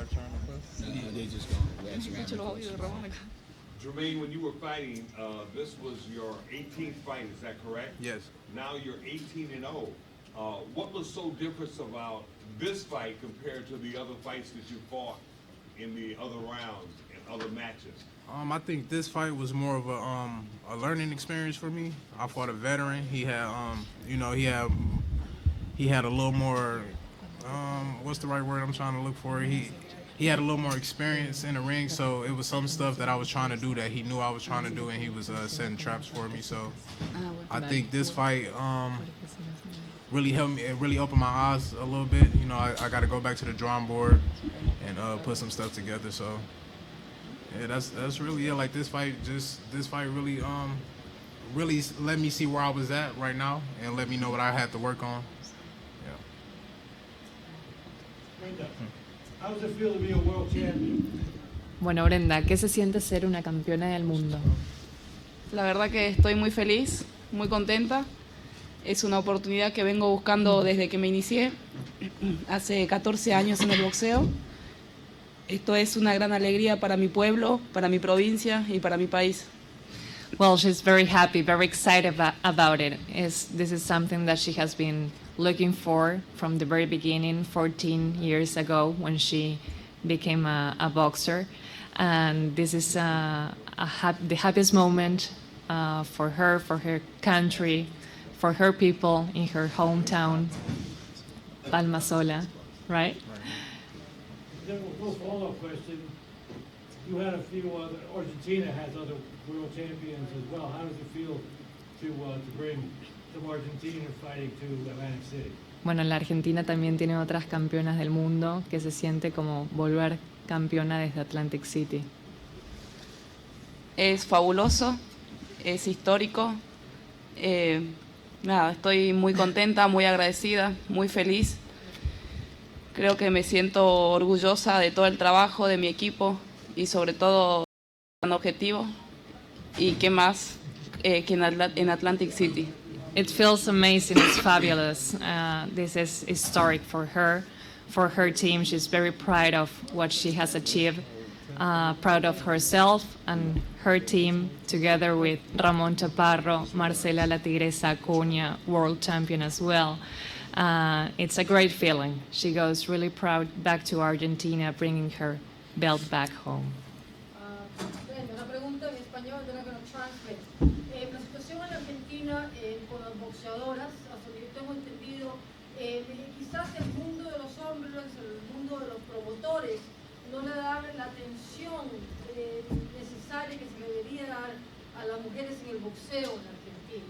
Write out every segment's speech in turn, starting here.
our turn to put? No, they just gonna wax around the course. Jermaine, when you were fighting, this was your 18th fight, is that correct? Yes. Now you're 18-0. What was so different about this fight compared to the other fights that you fought in the other rounds and other matches? I think this fight was more of a learning experience for me. I fought a veteran. He had he had a little more what's the right word I'm trying to look for? He had a little more experience in the ring, so it was some stuff that I was trying to do that he knew I was trying to do, and he was setting traps for me. So I think this fight really helped me. It really opened my eyes a little bit. You know, I got to go back to the drawing board and put some stuff together. So yeah, that's really it. Like this fight really really let me see where I was at right now and let me know what I had to work on. Yeah. Brenda, how does it feel to be a world champion? Bueno, Brenda, ¿qué se siente ser una campeona del mundo? La verdad que estoy muy feliz, muy contenta. Es una oportunidad que vengo buscando desde que me inicié, hace 14 años en el boxeo. Esto es una gran alegría para mi pueblo, para mi provincia y para mi país. Well, she's very happy, very excited about it. This is something that she has been looking for from the very beginning, 14 years ago, when she became a boxer. And this is the happiest moment for her country, for her people in her hometown, Palmasola, right? Then a little follow-up question. You had a few other, Argentina has other world champions as well. How does it feel to bring some Argentina fighting to Atlantic City? Bueno, la Argentina también tiene otras campeonas del mundo que se siente como volver campeona desde Atlantic City. Es fabuloso, es histórico. Nada, estoy muy contenta, muy agradecida, muy feliz. Creo que me siento orgullosa de todo el trabajo de mi equipo y sobre todo un objetivo y qué más que en Atlantic City. It feels amazing, it's fabulous. This is historic for her team. She's very proud of what she has achieved, proud of herself and her team, together with Ramon Chaparro, Marcela La Tigresa Acuña, world champion as well. It's a great feeling. She goes really proud back to Argentina, bringing her belt back home. Una pregunta en español, then I'm going to translate. La situación en Argentina con las boxeadoras, hasta donde yo tengo entendido, quizás el mundo de los hombres, el mundo de los promotores, no le da la atención necesaria que se le debería dar a las mujeres en el boxeo en Argentina.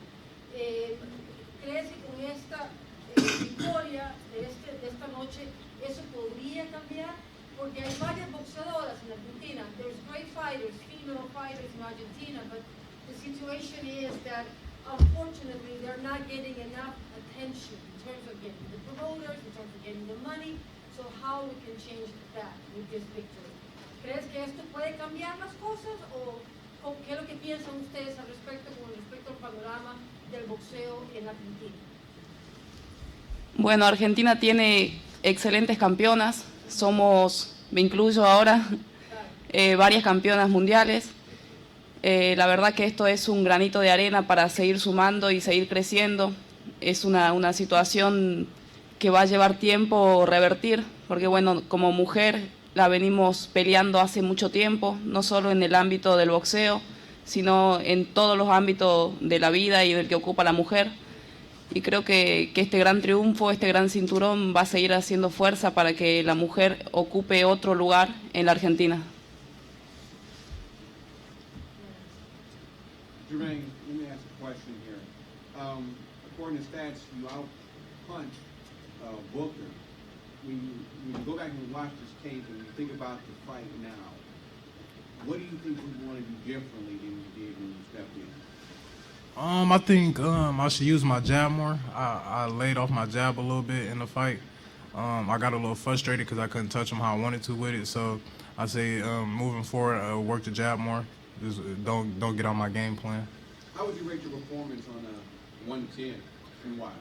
¿Crees que con esta victoria de esta noche eso podría cambiar? Porque hay varias boxeadoras en Argentina. There's great fighters, female fighters in Argentina, but the situation is that unfortunately they're not getting enough attention in terms of getting the promoters, in terms of getting the money. So how we can change that with this victory? ¿Crees que esto puede cambiar las cosas o qué es lo que piensan ustedes al respecto con respecto al panorama del boxeo en Argentina? Bueno, Argentina tiene excelentes campeonas. Me incluyo ahora, varias campeonas mundiales. La verdad que esto es un granito de arena para seguir sumando y seguir creciendo. Es una situación que va a llevar tiempo revertir, porque bueno, como mujer la venimos peleando hace mucho tiempo, no solo en el ámbito del boxeo, sino en todos los ámbitos de la vida y del que ocupa la mujer. Y creo que este gran triunfo, este gran cinturón va a seguir haciendo fuerza para que la mujer ocupe otro lugar en la Argentina. Jermaine, let me ask a question here. According to stats, you out-punched Booker. When you go back and watch this tape and you think about the fight now, what do you think you want to do differently than you did when you stepped in? I think I should use my jab more. I laid off my jab a little bit in the fight. I got a little frustrated because I couldn't touch him how I wanted to with it. So I say moving forward, work the jab more. Just don't get on my game plan. How would you rate your performance on a 1 to 10 and why?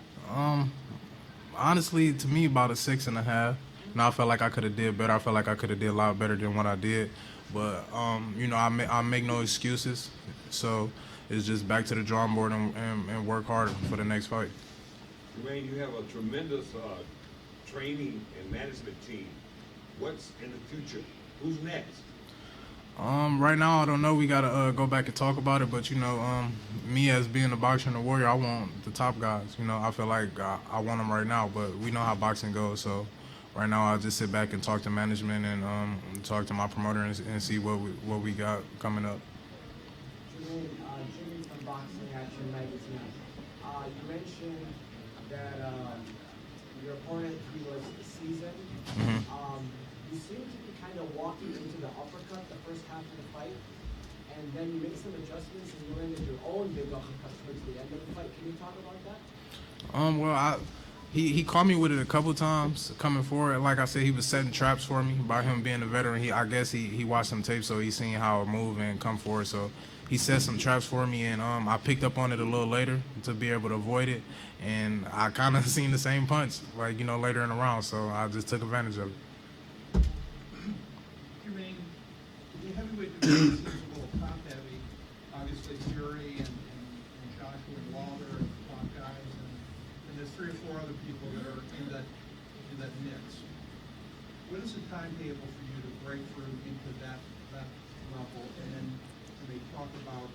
Honestly, to me, about a 6.5. I felt like I could have did better. I felt like I could have did a lot better than what I did. But I make no excuses. So it's just back to the drawing board and work harder for the next fight. Jermaine, you have a tremendous training and management team. What's in the future? Who's next? Right now, I don't know. We gotta go back and talk about it. But me as being a boxer and a warrior, I want the top guys. I feel like I want them right now. But we know how boxing goes. So right now, I'll just sit back and talk to management and talk to my promoter and see what we got coming up. Jermaine, Jimmy from Boxing Action Magazine. You mentioned that your opponent, he was seasoned. You seem to be kind of walking into the uppercut the first half of the fight, and then you make some adjustments and you landed your own big uppercut towards the end of the fight. Can you talk about that? Well, he caught me with it a couple times coming forward. Like I said, he was setting traps for me by him being a veteran. I guess he watched some tape, so he's seen how it move and come forward. So he set some traps for me, and I picked up on it a little later to be able to avoid it. And I kind of seen the same punch, later in the round. So I just took advantage of it. Jermaine, the heavyweight division seems a little top heavy. Obviously, Fury and Joshua and Wilder and top guys, and there's 3 or 4 other people that are in that mix. What is the timetable for you to break through into that level? And then when they talk about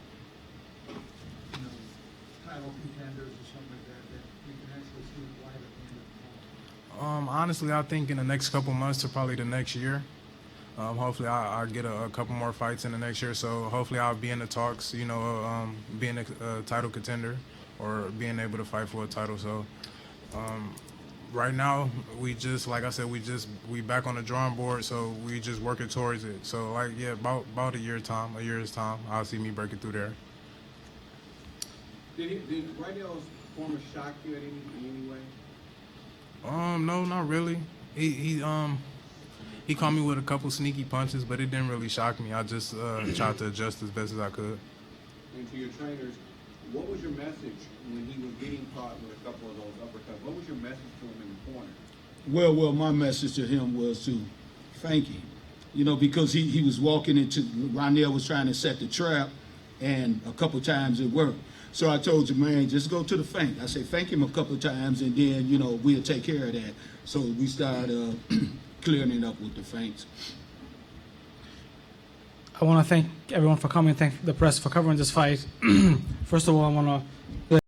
title contenders or something like that we can actually see the light at the end of the tunnel? Honestly, I think in the next couple months to probably the next year. Hopefully, I'll get a couple more fights in the next year. So hopefully, I'll be in the talks. Being a title contender or being able to fight for a title. So right now, like I said, we back on the drawing board. So we just working towards it. So about a year's time, I'll see me breaking through there. Did Rydell's performance shock you in any way? No, not really. He caught me with a couple sneaky punches, but it didn't really shock me. I just tried to adjust as best as I could. And to your trainers, what was your message when he was getting caught with a couple of those uppercuts? What was your message to him in the corner? Well, my message to him was to thank him. Because he was walking into, Rondell was trying to set the trap, and a couple times it worked. So I told Jermaine, just go to the feint. I said, thank him a couple of times, and then, we'll take care of that. So we started clearing it up with the feints. I want to thank everyone for coming, thank the press for covering this fight. First of all, I want to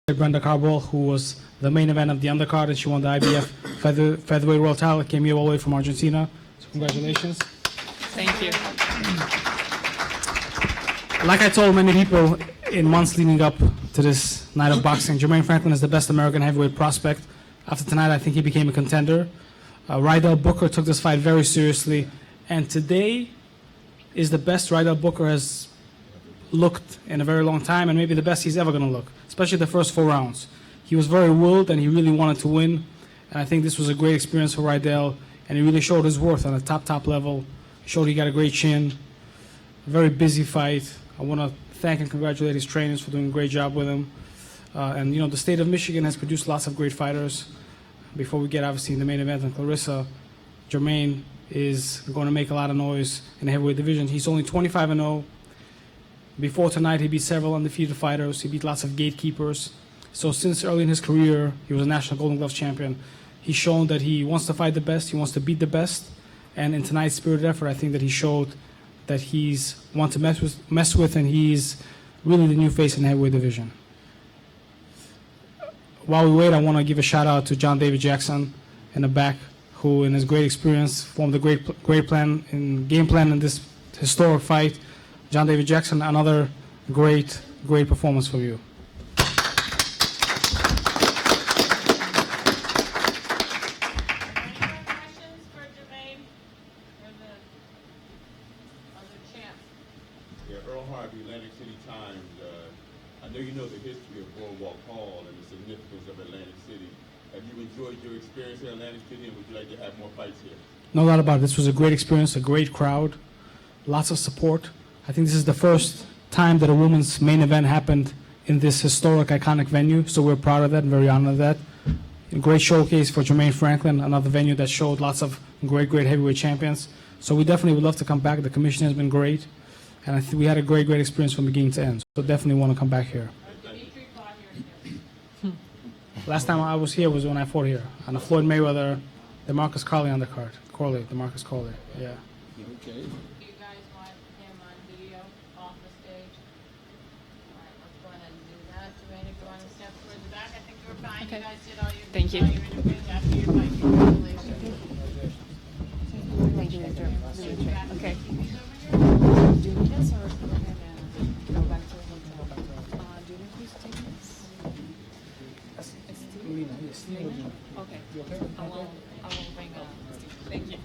thank Brenda Carabajal, who was the main event of the undercard, and she won the IBF featherweight world title, came here all the way from Argentina. So congratulations. Thank you. Like I told many people in months leading up to this night of boxing, Jermaine Franklin is the best American heavyweight prospect. After tonight, I think he became a contender. Rydell Booker took this fight very seriously, and today is the best Rydell Booker has looked in a very long time, and maybe the best he's ever going to look, especially the first 4 rounds. He was very willed, and he really wanted to win, and I think this was a great experience for Rydell, and he really showed his worth on a top level. He showed he got a great chin. A very busy fight. I want to thank and congratulate his trainers for doing a great job with him. And the state of Michigan has produced lots of great fighters. Before we get obviously in the main event on Clarissa, Jermaine is going to make a lot of noise in the heavyweight division. He's only 25-0. Before tonight, he beat several undefeated fighters. He beat lots of gatekeepers. So since early in his career, he was a national Golden Gloves champion. He's shown that he wants to fight the best. He wants to beat the best. And in tonight's spirited effort, I think that he showed that he's one to mess with, and he's really the new face in the heavyweight division. While we wait, I want to give a shout out to John David Jackson in the back, who in his great experience formed a great game plan in this historic fight. John David Jackson, another great performance for you. I know you know the history of Boardwalk Hall and the significance of Atlantic City. Have you enjoyed your experience in Atlantic City, and would you like to have more fights here? No doubt about it. This was a great experience, a great crowd, lots of support. I think this is the first time that a women's main event happened in this historic, iconic venue, so we're proud of that and very honored of that. A great showcase for Jermaine Franklin, another venue that showed lots of great heavyweight champions. So we definitely would love to come back. The commission has been great, and I think we had a great experience from beginning to end. So definitely want to come back here. Last time I was here was when I fought here on the Floyd Mayweather, DeMarcus Corley undercard. DeMarcus Corley, yeah. Okay. You guys want him on video off the stage? All right, let's go ahead and do that. Jermaine, if you want to step towards the back, I think you were fine. Okay. You guys did all your, Thank you. all your interviews after your fight. Congratulations. Thank you, Victor. Okay. Do you need us or go ahead and go back to the hotel? Do you know who's taking us? It's Steve. Okay. I will bring Steve. Thank you.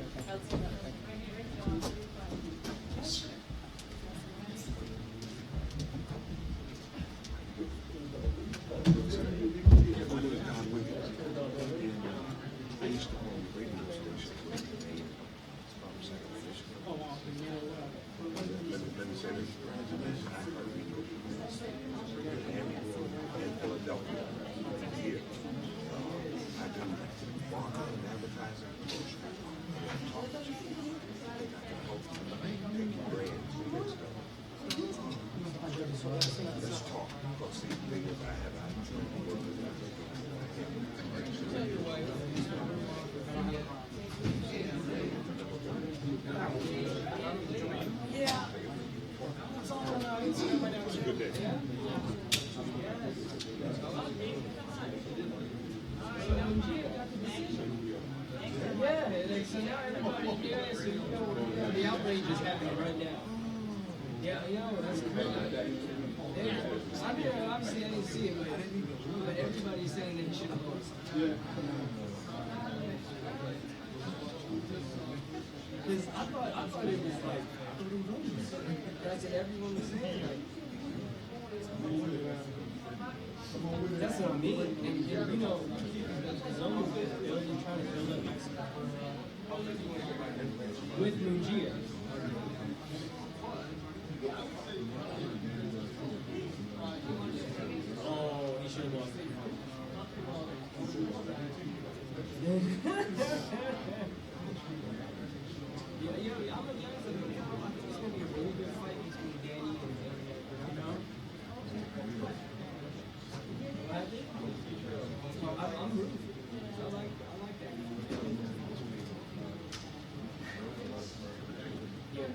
So now everybody's here, so you know the outrage is happening right now. Yeah, you know, that's crazy. I'm here, obviously I didn't see it, but everybody's saying that he should have lost. Because I thought it was like, that's what everyone was saying. Like, that's what I mean. And you know, the zone is building, trying to build up Mexico with Mungia. Oh, he should have lost it. Yeah, I'm a young, I think it's going to be a really good fight between Danny and you know? I'm rooting for you. I like that. Yeah.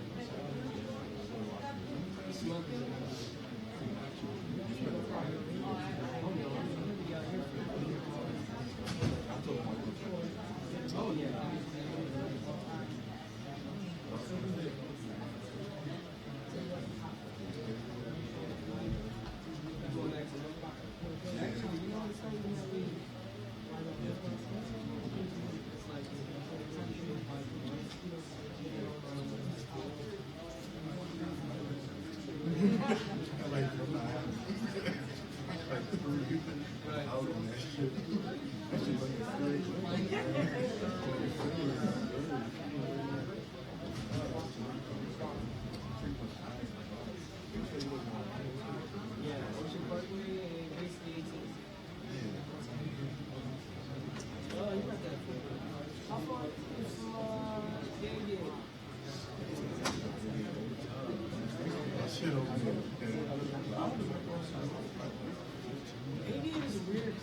Smoking. Oh, yeah.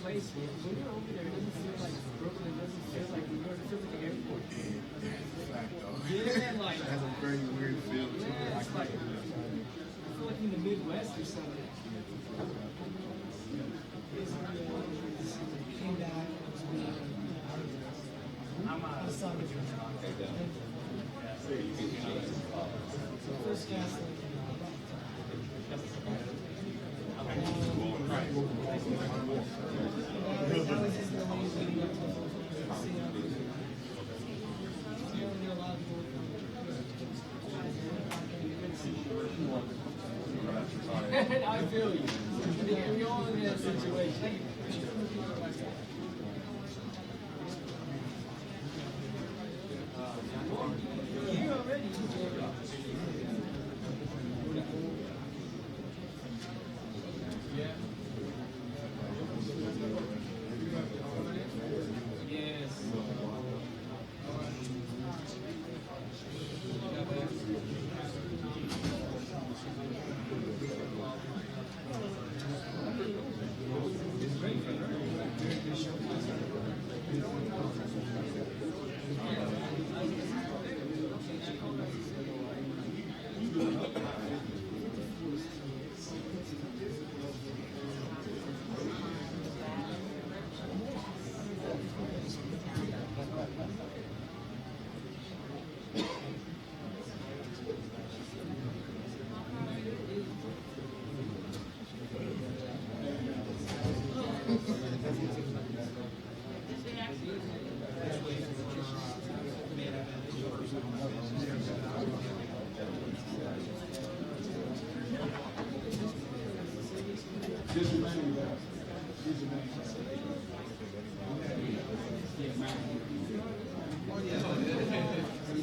Place when you're over there, it doesn't feel like Brooklyn, it doesn't feel like New York, it feels like an airport. Yeah, like it has a very weird feel. Yeah, it's like I feel like in the Midwest or something. Came back. I'm first gas. I feel you. We're all in that situation. You already. Yeah.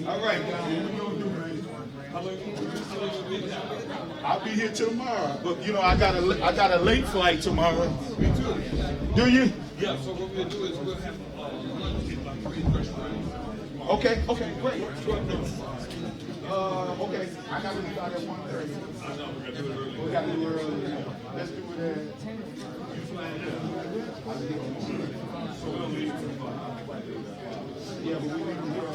All right. I'll be here tomorrow, but you know I got a late flight tomorrow. Me too. Do you? Yeah, so what we'll do is we'll have Okay, great. Okay, I got to start at 1:30. We got to do it early. Let's do it at. Yeah, but we need to do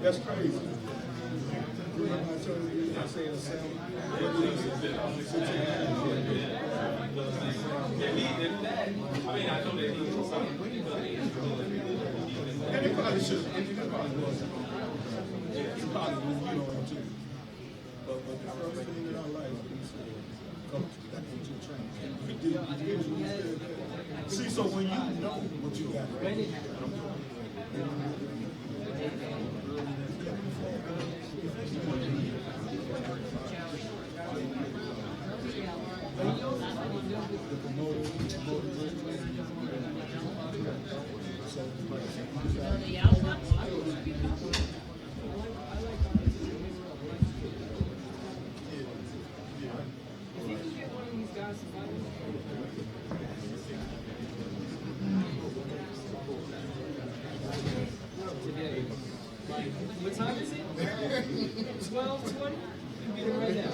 That's crazy. And they probably should. And they probably was. It's probably was, you know what I'm saying. But the first thing in our life, we said, coach, we got to get you trained. We did what we did. See, so when you know what you got, What time is it? 12:20? Be there right now.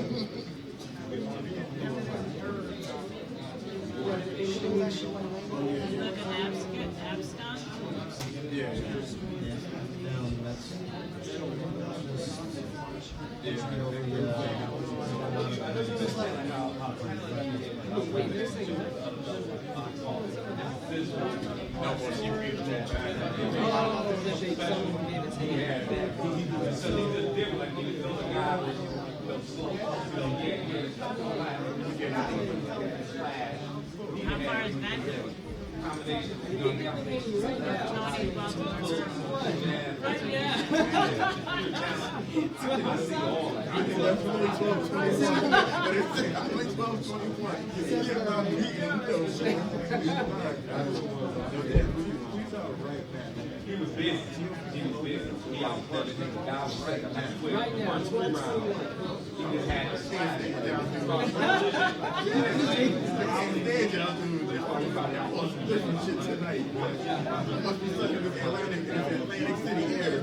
How far is that? He was busy. He outpunched him down the right now, he just had to stand there. Atlantic City air,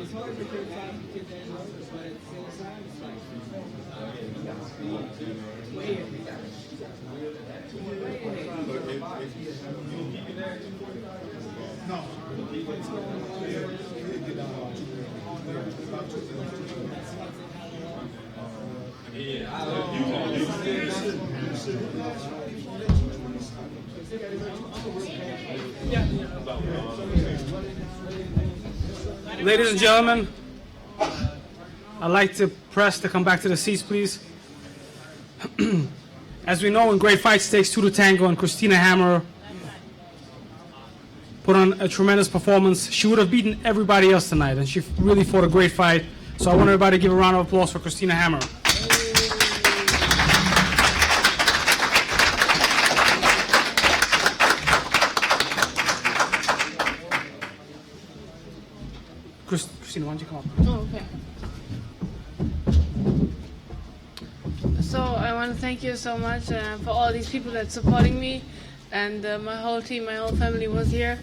It's hard to get time to get that numbers, but at the same time, it's like, way ahead. No. Ladies and gentlemen, I'd like to press to come back to the seats, please. As we know, in great fights it takes two to tango, and Christina Hammer put on a tremendous performance. She would have beaten everybody else tonight, and she really fought a great fight. So I want everybody to give a round of applause for Christina Hammer. Christina, why don't you come up? Oh, okay. So I want to thank you so much for all these people that supporting me, and my whole team, my whole family was here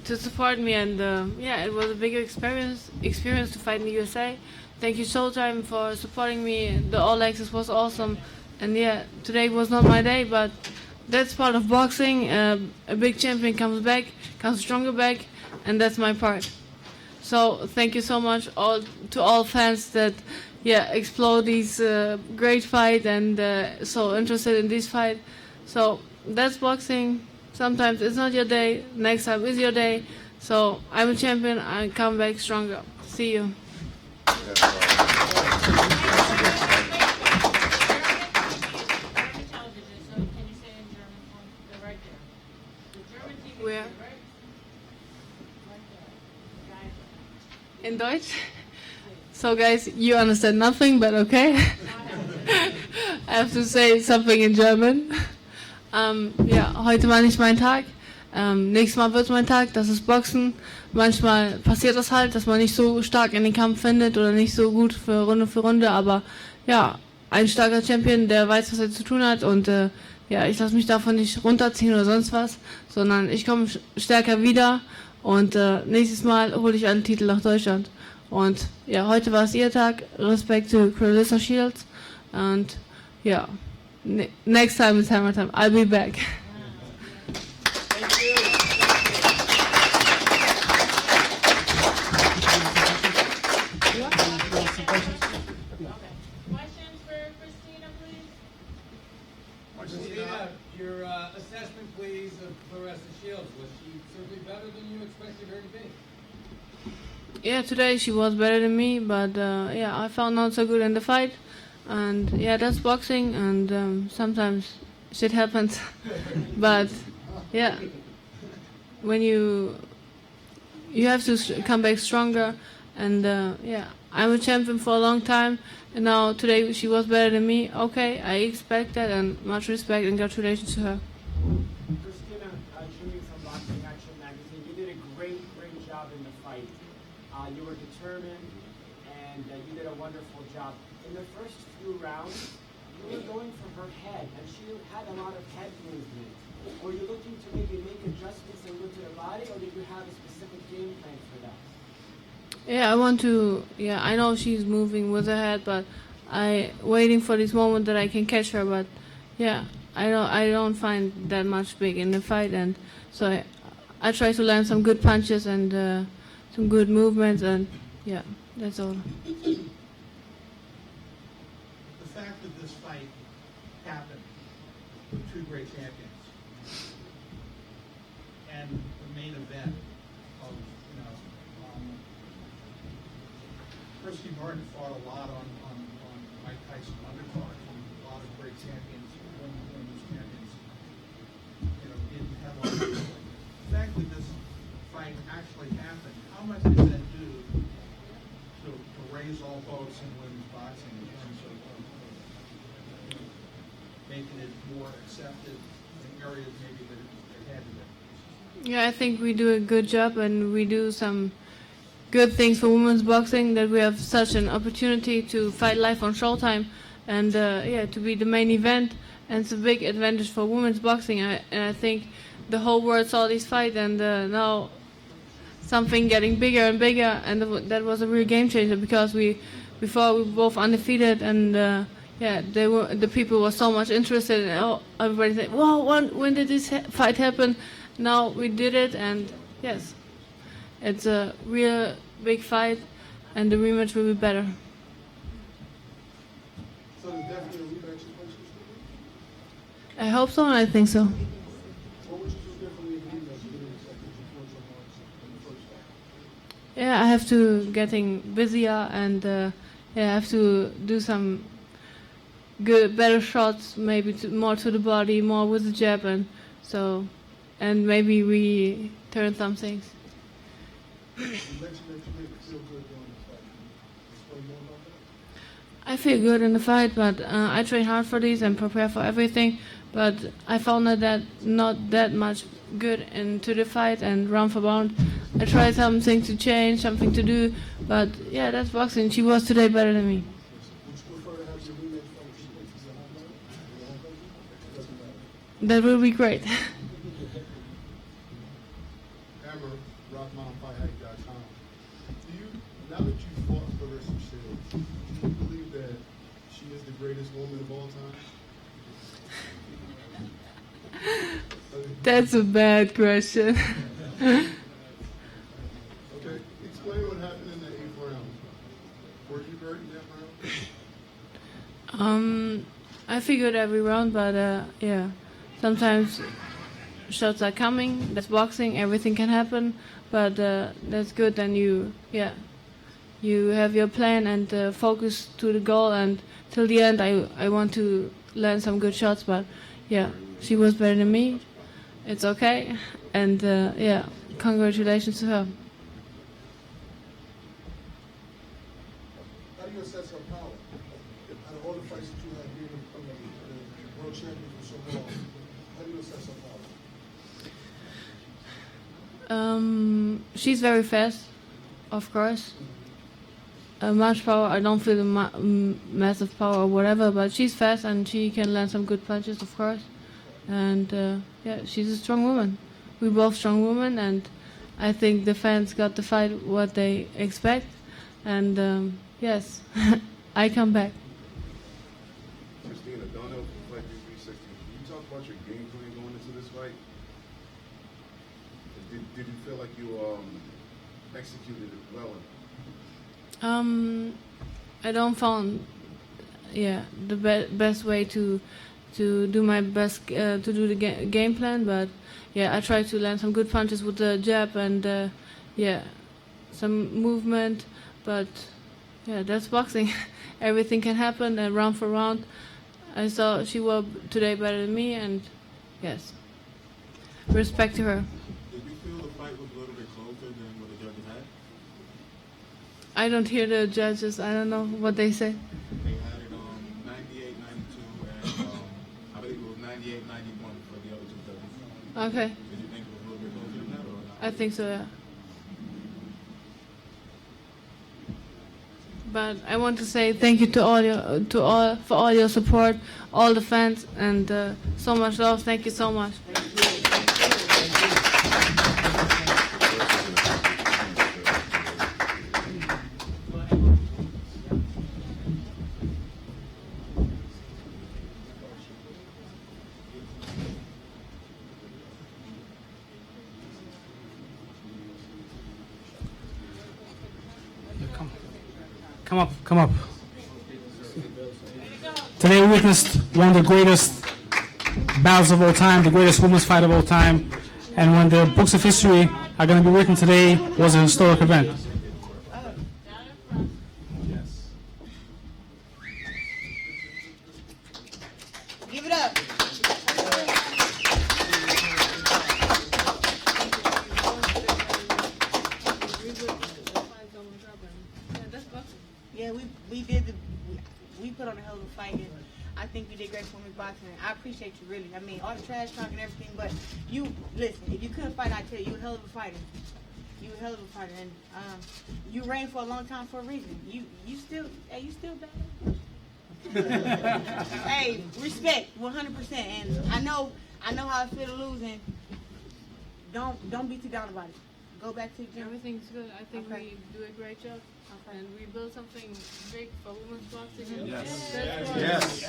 to support me, and yeah, it was a big experience to fight in the USA. Thank you Showtime for supporting me. The All Access was awesome, and yeah, today was not my day, but that's part of boxing. A big champion comes stronger back, and that's my part. So thank you so much to all fans that explore this great fight and so interested in this fight. So that's boxing. Sometimes it's not your day, next time is your day. So I'm a champion, I come back stronger. See you. Where? In Deutsch? So guys, you understand nothing, but okay. I have to say something in German. Ja, heute war nicht mein Tag. Nächstes Mal wird mein Tag, das ist Boxen. Manchmal passiert das halt, dass man nicht so stark in den Kampf findet oder nicht so gut für Runde, aber ja, ein starker Champion, der weiß, was er zu tun hat, und ja, ich lasse mich davon nicht runterziehen oder sonst was, sondern ich komme stärker wieder, und nächstes Mal hole ich einen Titel nach Deutschland. Und ja, heute war es ihr Tag. Respekt zu Clarissa Shields, und ja, next time is Hammer time. I'll be back. Christina, your assessment, please, of Clarissa Shields. Was she certainly better than you expected her to be? Yeah, today she was better than me, but yeah, I felt not so good in the fight, and yeah, that's boxing, and sometimes shit happens, but yeah, when you have to come back stronger, and yeah, I'm a champion for a long time, and now today she was better than me. Okay, I expect that, and much respect and congratulations to her. Christina, Jermaine from Boxing Action Magazine, you did a great job in the fight. You were determined, and you did a wonderful job. In the first few rounds, you were going for her head, and she had a lot of head movement. Were you looking to maybe make adjustments and go to the body, or did you have a specific game plan for that? Yeah, I want to. Yeah, I know she's moving with her head, but I waiting for this moment that I can catch her. But yeah, I don't find that much big in the fight, and so I try to land some good punches and some good movements, and yeah, that's all. The fact that this fight happened with two great champions and the main event of, Christy Martin fought a lot on Mike Tyson undercards, and a lot of great champions, women's champions, didn't have a lot of people. The fact that this fight actually happened, how much does that do to raise all boats in women's boxing in terms of making it more accepted in areas maybe that it had to be? Yeah, I think we do a good job, and we do some good things for women's boxing, that we have such an opportunity to fight live on Showtime, and yeah, to be the main event, and it's a big advantage for women's boxing. And I think the whole world saw this fight, and now something getting bigger and bigger, and that was a real game changer, because before we were both undefeated, and yeah, the people were so much interested, and everybody said, "Wow, when did this fight happen?" Now we did it, and yes, it's a real big fight, and the rematch will be better. So there's definitely a rematch in place. I hope so, and I think so. What would you do differently in the rematch you did that you fought so hard in the first fight? Yeah, I have to getting busier, and yeah, I have to do some better shots, maybe more to the body, more with the jab, and maybe we turn some things. You mentioned that you didn't feel good during the fight. You you more about that? I feel good in the fight, but I train hard for these and prepare for everything. But I found that not that much good into the fight and round for round. I tried something to change, something to do, but yeah, that's boxing. She was today better than me. Would you prefer to have your roommate from your home country? It doesn't matter. That will be great. Hammer, rockmountainfighthike.com. Now that you fought Clarissa Shields, do you believe that she is the greatest woman of all time? That's a bad question. Okay, explain what happened in the 8th round. Were you hurt in that round? I figured every round, but yeah, sometimes shots are coming. That's boxing. Everything can happen, but that's good. Then you have your plan and focus to the goal. And till the end, I want to land some good shots. But yeah, she was better than me. It's okay, and yeah, congratulations to her. How do you assess her power? Out of all the fights that you had being the world champion for so long, how do you assess her power? She's very fast, of course. Much power, I don't feel massive power or whatever, but she's fast and she can land some good punches, of course. And yeah, she's a strong woman. We're both strong women, and I think the fans got to fight what they expect. And yes, I come back. Christina, don't know fight 360. Can you talk about your game plan going into this fight? Did you feel like you executed it well? I don't find, yeah, the best way to do my best to do the game plan, but yeah, I try to land some good punches with the jab and yeah, some movement, but yeah, that's boxing. Everything can happen, and round for round, I saw she was today better than me, and yes, respect to her. Did you feel the fight was a little bit closer than what the judges had? I don't hear the judges. I don't know what they say. They had it on 98-92, and I believe it was 98-91 for the other two judges. Okay. Did you think it was a little bit closer than that, or not? I think so, yeah. But I want to say thank you to all for all your support, all the fans, and so much love. Thank you so much. Come up. Today we witnessed one of the greatest battles of all time, the greatest women's fight of all time, and when the books of history are going to be written today, was a historic event. Give it up. Yeah, we put on a hell of a fight, and I think you did great for women's boxing. I appreciate you, really. I mean, all the trash talk and everything, but you, listen, if you couldn't fight, I tell you, you a hell of a fighter. You a hell of a fighter, and you reigned for a long time for a reason. You still bad. Hey, respect, 100%. And I know how I feel to lose, and don't be too down about it. Go back to the gym. Everything's good. I think we do a great job. And we build something big for women's boxing. Yes.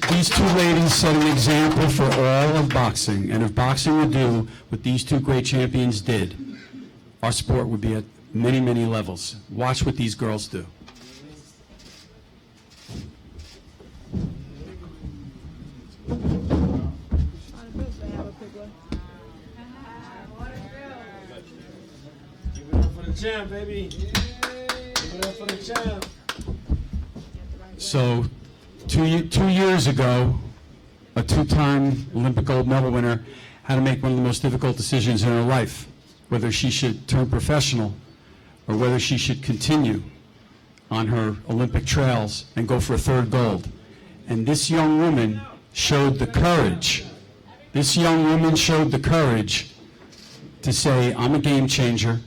These two ladies set an example for all of boxing, and if boxing would do what these two great champions did, our sport would be at many, many levels. Watch what these girls do. Give it up for the champ, baby. Give it up for the champ. So, two years ago, a two-time Olympic gold medal winner had to make one of the most difficult decisions in her life. whether she should turn professional or whether she should continue on her Olympic trails and go for a third gold. And this young woman showed the courage. This young woman showed the courage to say, I'm a game changer.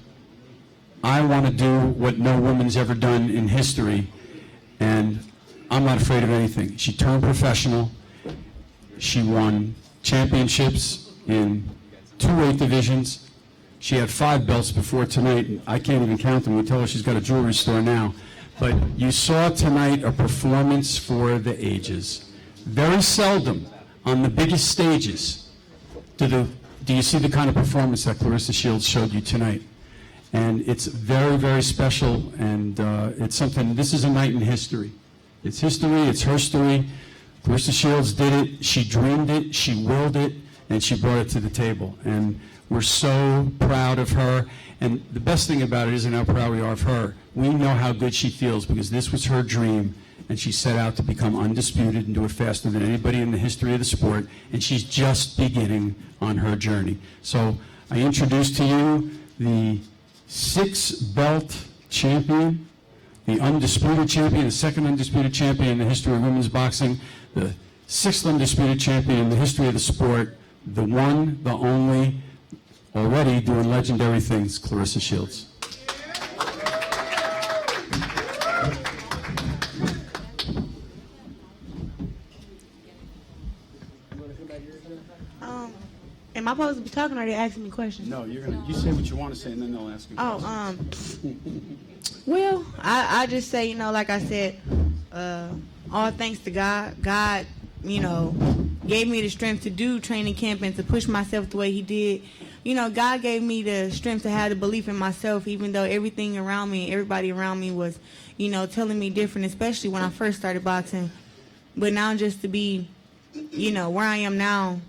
I want to do what no woman's ever done in history, and I'm not afraid of anything. She turned professional. She won championships in 2 weight divisions. She had 5 belts before tonight. I can't even count them. We tell her she's got a jewelry store now. But you saw tonight a performance for the ages. Very seldom on the biggest stages do you see the kind of performance that Clarissa Shields showed you tonight. And it's very, very special, and it's something, this is a night in history. It's history, it's her story. Clarissa Shields did it, she dreamed it, she willed it, and she brought it to the table. And we're so proud of her. And the best thing about it isn't how proud we are of her. We know how good she feels because this was her dream, and she set out to become undisputed and do it faster than anybody in the history of the sport, and she's just beginning on her journey. So I introduce to you the 6-belt champion, the undisputed champion, the 2nd undisputed champion in the history of women's boxing, the 6th undisputed champion in the history of the sport, the one, the only, already doing legendary things, Clarissa Shields. Am I supposed to be talking or are they asking me questions? No, you say what you want to say, and then they'll ask you questions. Well, I just say, like I said, all thanks to God. God, gave me the strength to do training camp and to push myself the way he did. God gave me the strength to have the belief in myself, even though everything around me, everybody around me was, telling me different, especially when I first started boxing. But now just to be, where I am now,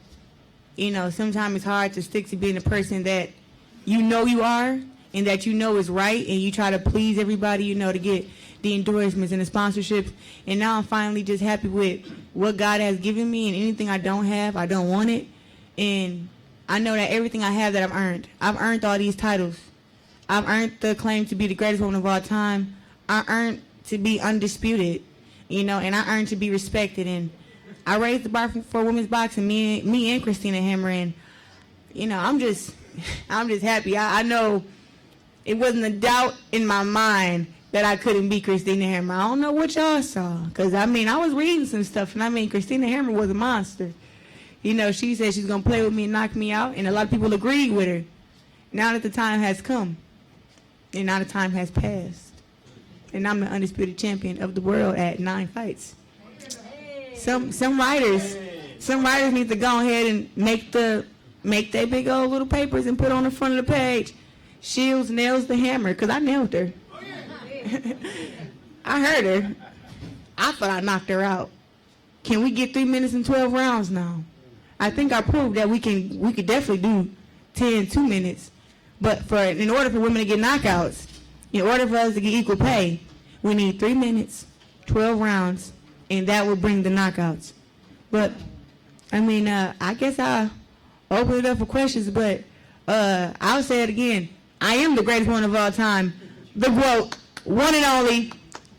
sometimes it's hard to stick to being the person that you are and that is right, and you try to please everybody, to get the endorsements and the sponsorships. And now I'm finally just happy with what God has given me, and anything I don't have, I don't want it. And I know that everything I have that I've earned. I've earned all these titles. I've earned the claim to be the greatest woman of all time. I earned to be undisputed, and I earned to be respected. And I raised the bar for women's boxing, me and Christina Hammer, and I'm just happy. I know it wasn't a doubt in my mind that I couldn't beat Christina Hammer. I don't know what y'all saw, because I was reading some stuff, and Christina Hammer was a monster. She said she's gonna play with me and knock me out, and a lot of people agreed with her. Now that the time has come, and now the time has passed, and I'm the undisputed champion of the world at 9 fights. Some writers need to go ahead and make their big old little papers and put on the front of the page, Shields nails the hammer, because I nailed her. I heard her. I thought I knocked her out. Can we get 3 minutes and 12 rounds now? I think I proved that we could definitely do 10, 2 minutes. But in order for women to get knockouts, in order for us to get equal pay, we need 3 minutes, 12 rounds, and that would bring the knockouts. But, I guess I'll open it up for questions, but I'll say it again. I am the greatest one of all time. The GOAT, one and only.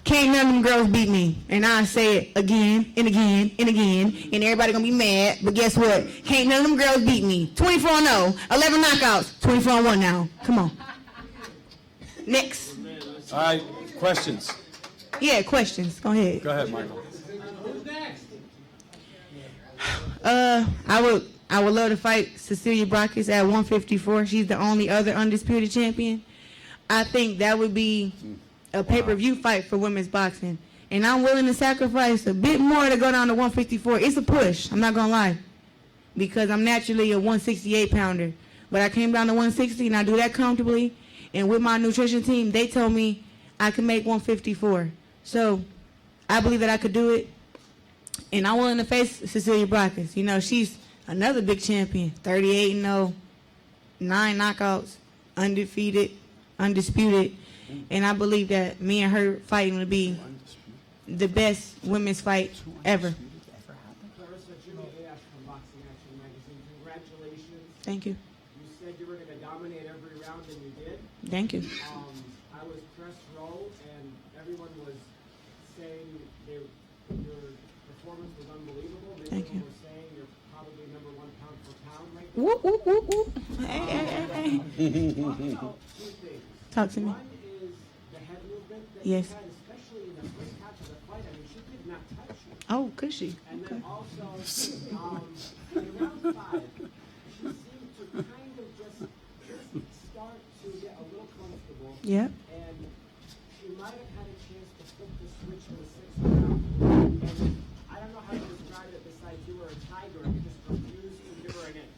Can't none of them girls beat me. And I say it again and again and again, and everybody gonna be mad, but guess what? Can't none of them girls beat me. 24-0, 11 knockouts, 24-1 now. Come on. Next. All right, questions. Yeah, questions. Go ahead. Go ahead, Michael. Who's next? I would love to fight Cecilia Brækhus at 154. She's the only other undisputed champion. I think that would be a pay-per-view fight for women's boxing. And I'm willing to sacrifice a bit more to go down to 154. It's a push, I'm not going to lie, because I'm naturally a 168-pounder. But I came down to 160, and I do that comfortably. And with my nutrition team, they told me I can make 154. So I believe that I could do it. And I'm willing to face Cecilia Brækhus. You know, she's another big champion, 38-0, 9 knockouts, undefeated, undisputed. And I believe that me and her fighting would be the best women's fight ever. Clarissa, Jimmy from Boxing Action Magazine. Congratulations. Thank you. You said you were going to dominate every round. Thank you. I was press row, and everyone was saying your performance was unbelievable. Many Thank of them you. were saying you're probably number one pound for pound right now. Whoop, whoop, whoop, whoop. Hey. Talk about two things. Talk to me. One is the head movement that Yes. you had, especially in the first half of the fight. I mean, she did not touch you. Oh, could she? And Okay. then also, in round 5, she seemed to kind of just start to get a little comfortable. Yep. And she might have had a chance to flip the switch in the 6th round. And I don't know how to describe it besides you were a tiger and you just refused to give her an inch.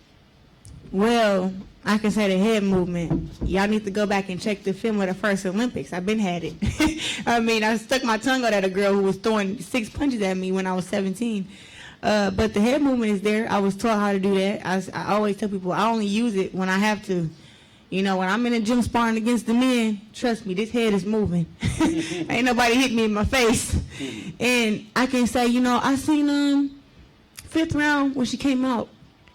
Well, I can say the head movement. Y'all need to go back and check the film of the first Olympics. I've been had it. I mean, I stuck my tongue out at a girl who was throwing 6 punches at me when I was 17. But the head movement is there. I was taught how to do that. I always tell people I only use it when I have to. You know, when I'm in the gym sparring against the men, trust me, this head is moving. Ain't nobody hit me in my face. And I can say, you know, I seen 5th round when she came out,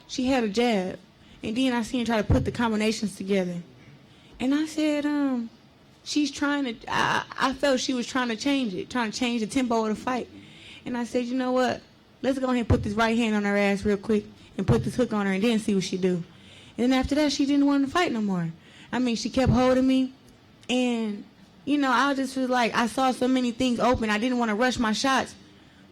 she had a jab. And then I seen her try to put the combinations together. And I said, she's trying to, I felt she was trying to change it, trying to change the tempo of the fight. And I said, you know what? Let's go ahead and put this right hand on her ass real quick and put this hook on her and then see what she do. And then after that, she didn't want to fight no more. I mean, she kept holding me. And, you know, I just was like, I saw so many things open. I didn't want to rush my shots.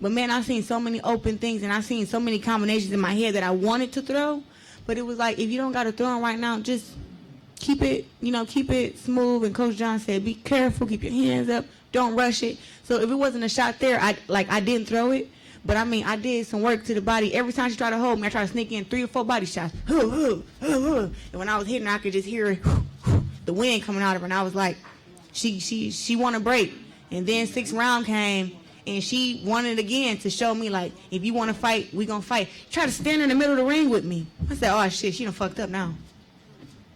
But, man, I seen so many open things and I seen so many combinations in my head that I wanted to throw. But it was like, if you don't got to throw them right now, just keep it, you know, keep it smooth. And Coach John said, be careful, keep your hands up, don't rush it. So if it wasn't a shot there, I didn't throw it. But, I mean, I did some work to the body. Every time she tried to hold me, I tried to sneak in 3 or 4 body shots. And when I was hitting her, I could just hear the wind coming out of her. And I was like, she want to break. And then 6th round came, and she wanted again to show me, like, if you want to fight, we going to fight. Try to stand in the middle of the ring with me. I said, oh, shit, she done fucked up now.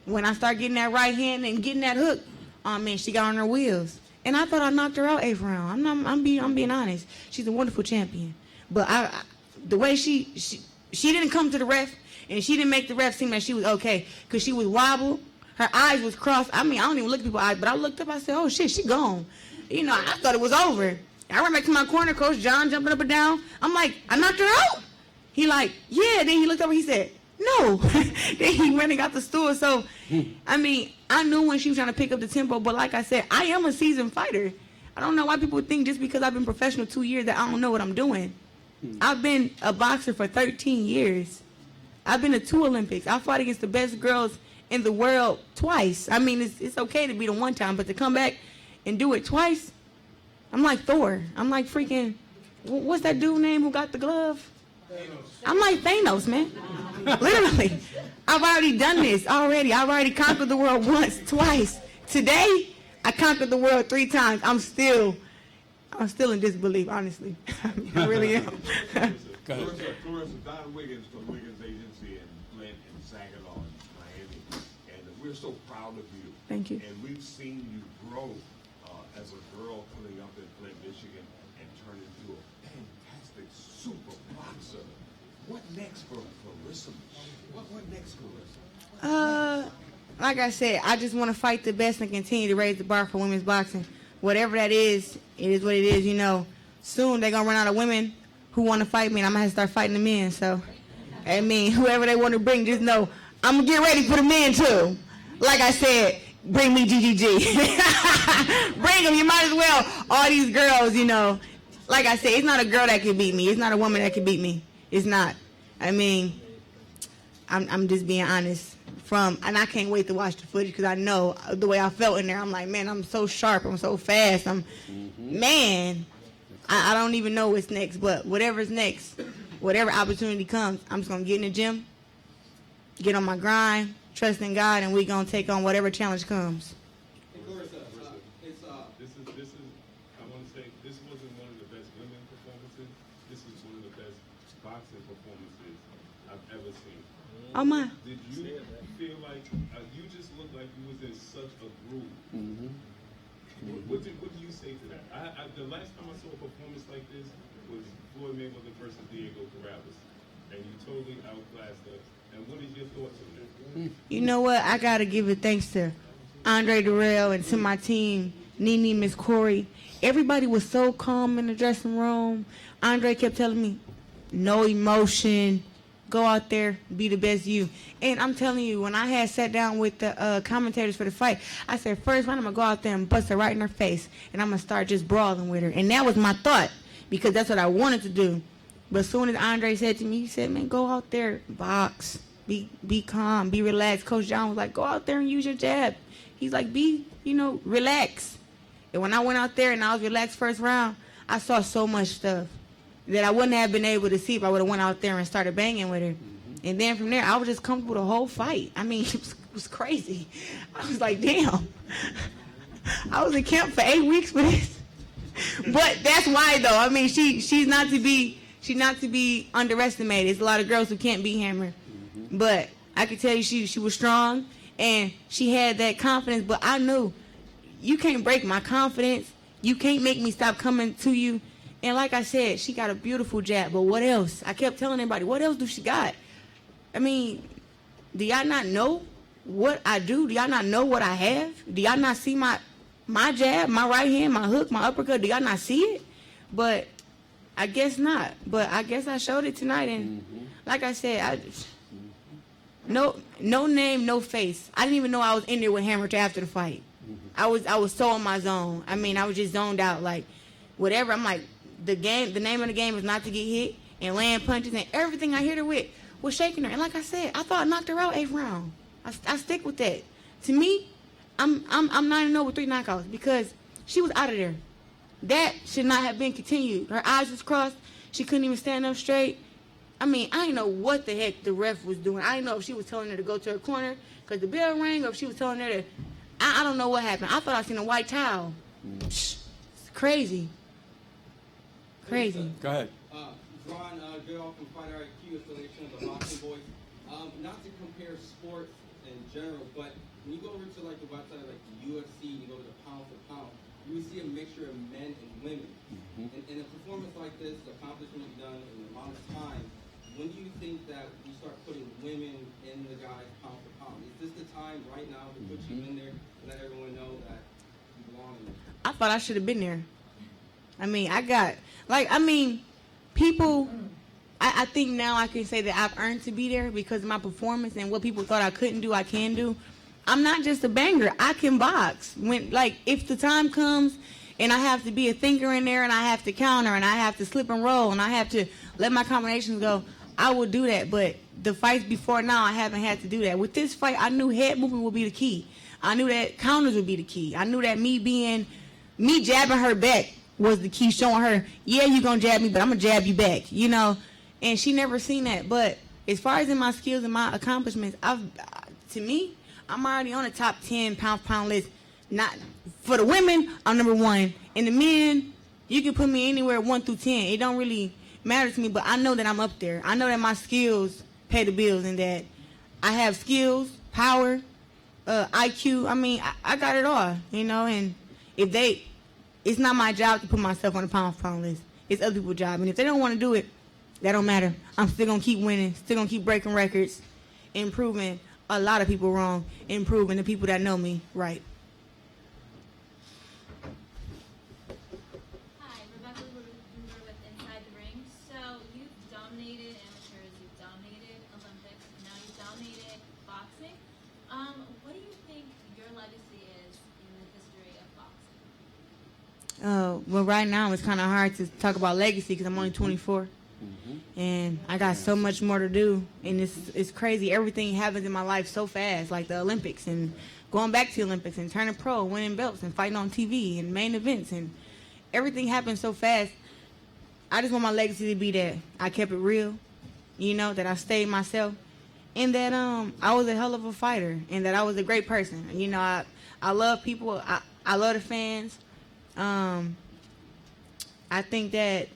When I start getting that right hand and getting that hook, oh, man, she got on her wheels. And I thought I knocked her out 8th round. I'm being honest. She's a wonderful champion. But the way she didn't come to the ref, and she didn't make the ref seem like she was okay, because she was wobbled. Her eyes was crossed. I mean, I don't even look at people's eyes, but I looked up, I said, oh, shit, she gone. You know, I thought it was over. I went back to my corner, Coach John jumping up and down. I'm like, I knocked her out? He like, yeah. Then he looked over, he said, no. Then he went and got the stool. So, I mean, I knew when she was trying to pick up the tempo, but like I said, I am a seasoned fighter. I don't know why people think just because I've been professional 2 years that I don't know what I'm doing. I've been a boxer for 13 years. I've been to 2 Olympics. I fought against the best girls in the world twice. I mean, it's okay to beat them one time, but to come back and do it twice, I'm like Thor. I'm like freaking, what's that dude name who got the glove? I'm like Thanos, man. Literally. I've already done this already. I've already conquered the world once, twice. Today, I conquered the world 3 times. I'm still in disbelief, honestly. I really am. Clarissa, Don Wiggins from Wiggins Agency in Flint and Saginaw in Miami, and we're so proud of you. Thank you. And we've seen you grow as a girl coming up in Flint, Michigan, and turn into a fantastic super boxer. What next for Clarissa? What next, Clarissa? Like I said, I just want to fight the best and continue to raise the bar for women's boxing. Whatever that is, it is what it is. You know, soon they're going to run out of women who want to fight me, and I'm going to have to start fighting the men. So, I mean, whoever they want to bring, just know I'm going to get ready for the men, too. Like I said, bring me GGG. Bring them. You might as well. All these girls, you know. Like I said, it's not a girl that can beat me. It's not a woman that can beat me. It's not. I mean, I'm just being honest. And I can't wait to watch the footage because I know the way I felt in there. I'm like, man, I'm so sharp. I'm so fast. Man, I don't even know what's next. But whatever's next, whatever opportunity comes, I'm just going to get in the gym, get on my grind, trust in God, and we're going to take on whatever challenge comes. Clarissa, I want to say, this wasn't one of the best women performances. This is one of the best boxing performances I've ever seen. Oh, my. Did you feel like, you just looked like you was in such a groove? What do you say to that? The last time I saw a performance like this was Floyd Mayweather versus Diego Corrales, and you totally outclassed us. And what is your thoughts on that? You know what? I got to give it thanks to Andre Durrell, and to my team, Nene, Miss Corey. Everybody was so calm in the dressing room. Andre kept telling me, no emotion. Go out there, be the best you. And I'm telling you, when I had sat down with the commentators for the fight, I said, first round, I'm going to go out there and bust her right in her face. And I'm going to start just brawling with her. And that was my thought, because that's what I wanted to do. But as soon as Andre said to me, he said, man, go out there, box. Be calm, be relaxed. Coach John was like, go out there and use your jab. He's like, relax. And when I went out there and I was relaxed first round, I saw so much stuff that I wouldn't have been able to see if I would have went out there and started banging with her. And then from there, I was just comfortable the whole fight. I mean, it was crazy. I was like, damn. I was in camp for 8 weeks for this. But that's why, though. I mean, she's not to be underestimated. There's a lot of girls who can't beat Hammer. But I could tell you she was strong, and she had that confidence. But I knew, you can't break my confidence. You can't make me stop coming to you. And like I said, she got a beautiful jab. But what else? I kept telling everybody, what else do she got? I mean, do y'all not know what I do? Do y'all not know what I have? Do y'all not see my jab, my right hand, my hook, my uppercut? Do y'all not see it? But I guess not. But I guess I showed it tonight. And like I said, no name, no face. I didn't even know I was in there with Hammer till after the fight. I was so in my zone. I mean, I was just zoned out. Like, whatever. I'm like, the name of the game is not to get hit and land punches, and everything I hit her with was shaking her. And like I said, I thought I knocked her out 8th round. I stick with that. To me, I'm 9-0 with 3 knockouts because she was out of there. That should not have been continued. Her eyes was crossed. She couldn't even stand up straight. I mean, I didn't know what the heck the ref was doing. I didn't know if she was telling her to go to her corner because the bell rang, or if she was telling her to. I don't know what happened. I thought I seen a white towel. It's crazy. Crazy. Go ahead. Ron Goodall from Fighter IQ affiliation of the Boxing Boys. Not to compare sports in general, but when you go over to like the website like the UFC, you go to the pound for pound, you will see a mixture of men and women. In a performance like this, the accomplishment you've done in the amount of time, when do you think that we start putting women in the guys pound for pound? Is this the time right now to put you in there to let everyone know that you belong in there? I thought I should have been there. I mean, people, I think now I can say that I've earned to be there because of my performance and what people thought I couldn't do, I can do. I'm not just a banger. I can box. If the time comes and I have to be a thinker in there and I have to counter and I have to slip and roll and I have to let my combinations go, I will do that. But the fights before now, I haven't had to do that. With this fight, I knew head movement would be the key. I knew that counters would be the key. I knew that me jabbing her back was the key, showing her, yeah, you're going to jab me, but I'm going to jab you back, And she never seen that. But as far as in my skills and my accomplishments, to me, I'm already on the top 10 pound list. Not for the women, I'm number 1. And the men, you can put me anywhere 1 through 10. It don't really matter to me, but I know that I'm up there. I know that my skills pay the bills and that I have skills, power, IQ. I mean, I got it all, and it's not my job to put myself on the pound for pound list. It's other people's job. And if they don't want to do it, that don't matter. I'm still going to keep winning, still going to keep breaking records, improving a lot of people wrong, improving the people that know me right. Hi, Rebecca Luber with Inside the Ring. So you've dominated amateurs, you've dominated Olympics, now you've dominated boxing. What do you think your legacy is in the history of boxing? Well, right now it's kind of hard to talk about legacy because I'm only 24. And I got so much more to do, and it's crazy. Everything happens in my life so fast, like the Olympics and going back to the Olympics and turning pro, winning belts and fighting on TV and main events, and everything happens so fast. I just want my legacy to be that I kept it real, that I stayed myself, and that I was a hell of a fighter, and that I was a great person. I love people. I love the fans. I think that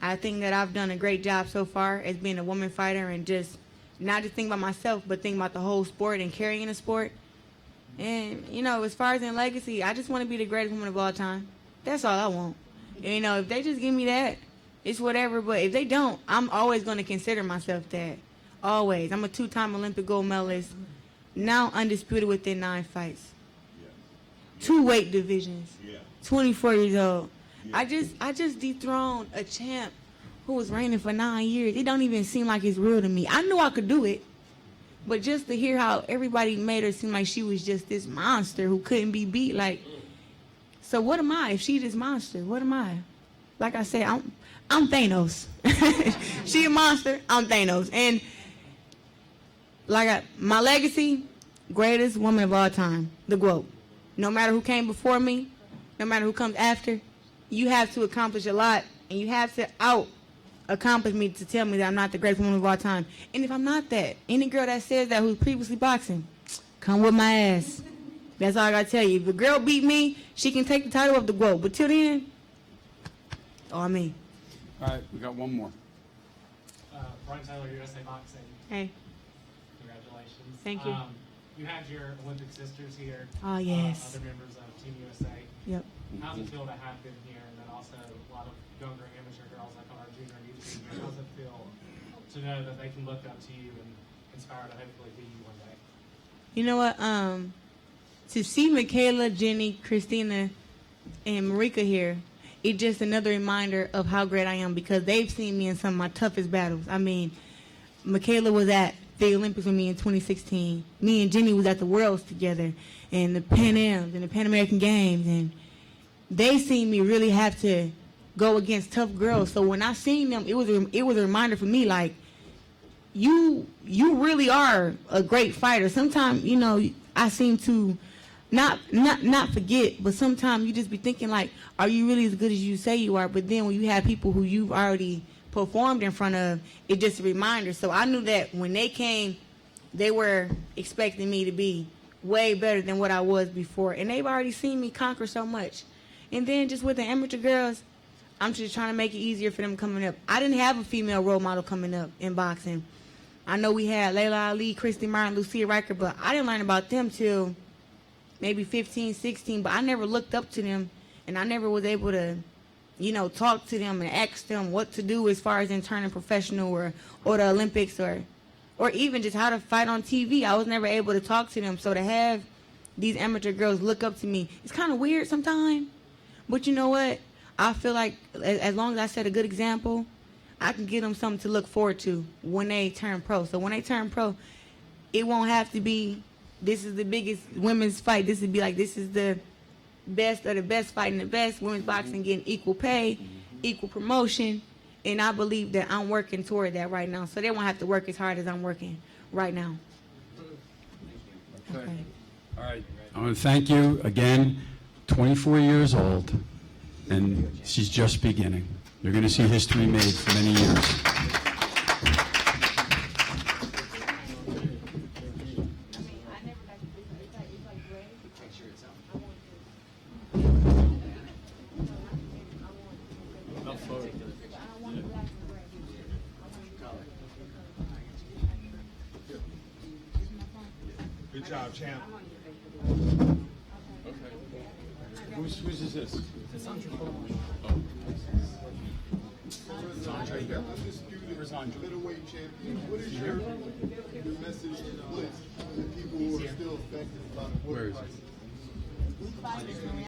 I've done a great job so far as being a woman fighter and just not just think about myself, but think about the whole sport and carrying the sport. And, as far as in legacy, I just want to be the greatest woman of all time. That's all I want. If they just give me that, it's whatever. But if they don't, I'm always going to consider myself that. Always. I'm a 2-time Olympic gold medalist, now undisputed within 9 fights. 2 weight divisions. Yeah. 24 years old. I just dethroned a champ who was reigning for 9 years. It don't even seem like it's real to me. I knew I could do it, but just to hear how everybody made her seem like she was just this monster who couldn't be beat, like, so what am I if she this monster? What am I? Like I said, I'm Thanos. She a monster, I'm Thanos. And like my legacy, greatest woman of all time, the GOAT. No matter who came before me, no matter who comes after, you have to accomplish a lot, and you have to accomplish me to tell me that I'm not the greatest woman of all time. And if I'm not that, any girl that says that who's previously boxing, come with my ass. That's all I gotta tell you. If a girl beat me, she can take the title of the GOAT. But till then, all me. All right, we got one more. Brian Tyler, USA Boxing. Hey. Congratulations. Thank you. You had your Olympic sisters here. Oh, yes. Other members of Team USA. Yep. How's it feel to have them here, and then also a lot of younger amateur girls like on our junior and youth team here? How's it feel to know that they can look up to you and inspire to hopefully be you one day? You know what? To see Michaela, Jenny, Christina, and Marika here, it's just another reminder of how great I am, because they've seen me in some of my toughest battles. I mean, Michaela was at the Olympics with me in 2016. Me and Jenny was at the Worlds together, and the Pan Ams and the Pan American Games, and they seen me really have to go against tough girls. So when I seen them, it was a reminder for me, like, you really are a great fighter. Sometimes, you know, I seem to not forget, but sometimes you just be thinking, like, are you really as good as you say you are? But then when you have people who you've already performed in front of, it's just a reminder. So I knew that when they came, they were expecting me to be way better than what I was before. And they've already seen me conquer so much. And then just with the amateur girls, I'm just trying to make it easier for them coming up. I didn't have a female role model coming up in boxing. I know we had Layla Ali, Christy Martin, Lucia Riker, but I didn't learn about them till maybe 15, 16, but I never looked up to them, and I never was able to, you know, talk to them and ask them what to do as far as in turning professional or the Olympics or even just how to fight on TV. I was never able to talk to them. So to have these amateur girls look up to me, it's kind of weird sometimes. But you know what? I feel like as long as I set a good example, I can give them something to look forward to when they turn pro. So when they turn pro, it won't have to be, this is the biggest women's fight. This would be like, this is the best of the best fighting the best. Women's boxing getting equal pay, equal promotion. And I believe that I'm working toward that right now. So they won't have to work as hard as I'm working right now. Okay. All right. I want to thank you again. 24 years old, and she's just beginning. You're going to see history made for many years. Good job, champ. Whose is this? It's Andre middleweight champion. What is your message to the people who are still affected by the Where is it?